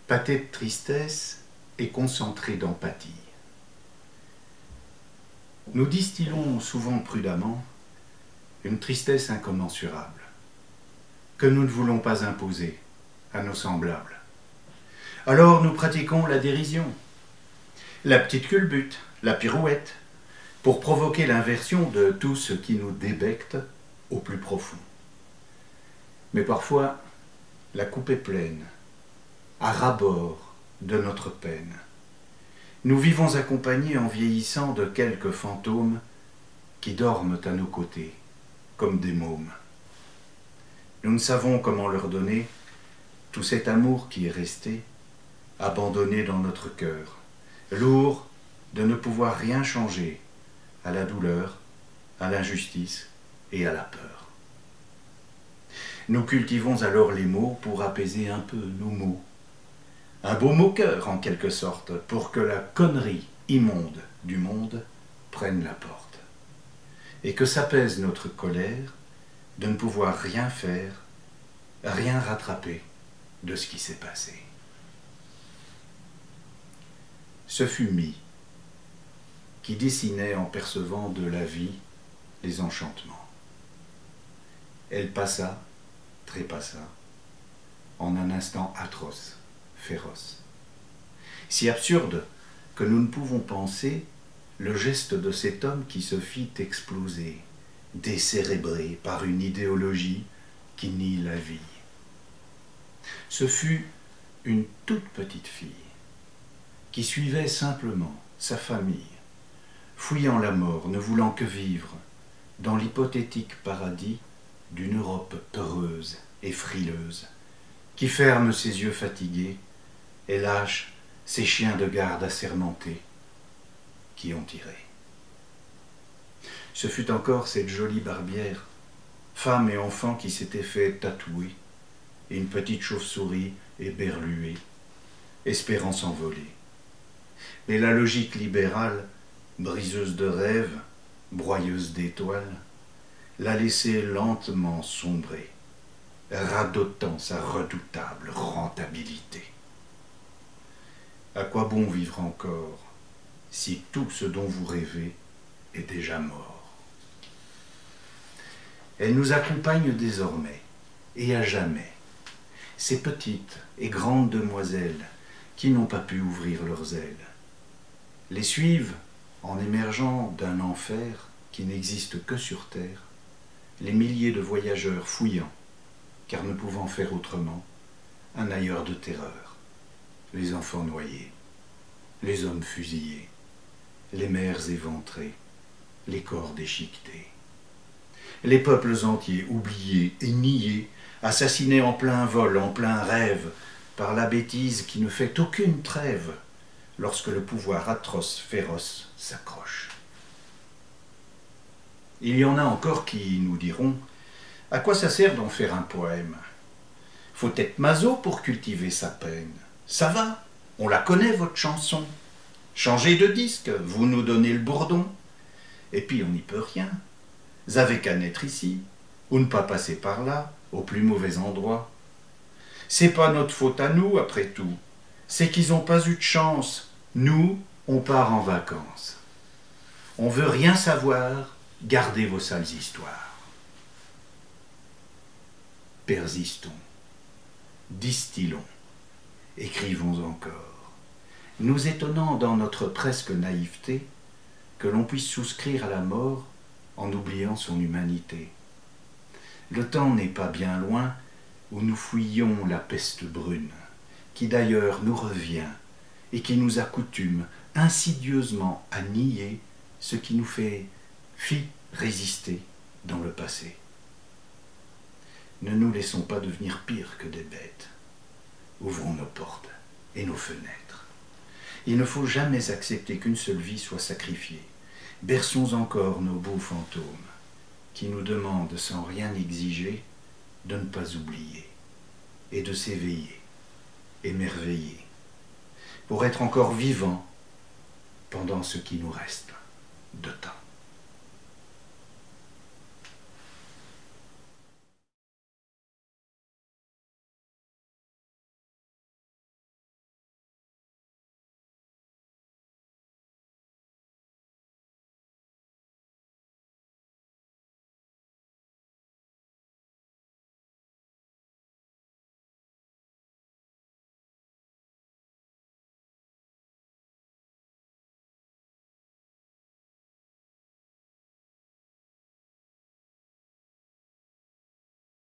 pâté de tristesse et concentré d'empathie. Nous distillons souvent prudemment une tristesse incommensurable, que nous ne voulons pas imposer à nos semblables. Alors nous pratiquons la dérision, la petite culbute, la pirouette, pour provoquer l'inversion de tout ce qui nous débecte au plus profond. Mais parfois, la coupe est pleine, à ras-bord de notre peine. Nous vivons accompagnés en vieillissant de quelques fantômes qui dorment à nos côtés, comme des mômes. Nous ne savons comment leur donner tout cet amour qui est resté, abandonné dans notre cœur, lourd de ne pouvoir rien changer à la douleur, à l'injustice et à la peur. Nous cultivons alors les mots pour apaiser un peu nos maux. Un beau moqueur en quelque sorte, pour que la connerie immonde du monde prenne la porte. Et que s'apaise notre colère de ne pouvoir rien faire, rien rattraper de ce qui s'est passé. Ce fut Mie qui dessinait en percevant de la vie les enchantements. Elle passa, trépassa, en un instant atroce, féroce. Si absurde que nous ne pouvons penser le geste de cet homme qui se fit exploser, décérébré par une idéologie qui nie la vie. Ce fut une toute petite fille qui suivait simplement sa famille, fouillant la mort, ne voulant que vivre dans l'hypothétique paradis d'une Europe peureuse et frileuse, qui ferme ses yeux fatigués et lâche ses chiens de garde assermentés qui ont tiré. Ce fut encore cette jolie barbière, femme et enfant qui s'était fait tatouer, et une petite chauve-souris éberluée, espérant s'envoler. Mais la logique libérale, briseuse de rêves, broyeuse d'étoiles, l'a laissé lentement sombrer, radotant sa redoutable rentabilité. À quoi bon vivre encore si tout ce dont vous rêvez est déjà mort? Elle nous accompagne désormais et à jamais, ces petites et grandes demoiselles qui n'ont pas pu ouvrir leurs ailes. Les suivent en émergeant d'un enfer qui n'existe que sur terre, les milliers de voyageurs fouillant, car ne pouvant faire autrement, un ailleurs de terreur, les enfants noyés, les hommes fusillés, les mères éventrées, les corps déchiquetés. Les peuples entiers oubliés et niés, assassinés en plein vol, en plein rêve, par la bêtise qui ne fait aucune trêve, lorsque le pouvoir atroce, féroce, s'accroche. Il y en a encore qui nous diront « À quoi ça sert d'en faire un poème? Faut être maso pour cultiver sa peine. Ça va, on la connaît votre chanson. Changez de disque, vous nous donnez le bourdon. Et puis on n'y peut rien. Vous avez qu'à naître ici, ou ne pas passer par là, au plus mauvais endroit. C'est pas notre faute à nous, après tout. C'est qu'ils n'ont pas eu de chance. Nous, on part en vacances. On veut rien savoir, gardez vos sales histoires. Persistons, distillons, écrivons encore, nous étonnant dans notre presque naïveté que l'on puisse souscrire à la mort en oubliant son humanité. Le temps n'est pas bien loin où nous fuyions la peste brune, qui d'ailleurs nous revient et qui nous accoutume insidieusement à nier ce qui nous fit résister dans le passé. Ne nous laissons pas devenir pire que des bêtes. Ouvrons nos portes et nos fenêtres. Il ne faut jamais accepter qu'une seule vie soit sacrifiée. Berçons encore nos beaux fantômes qui nous demandent sans rien exiger de ne pas oublier et de s'éveiller, émerveiller, pour être encore vivants pendant ce qui nous reste de temps.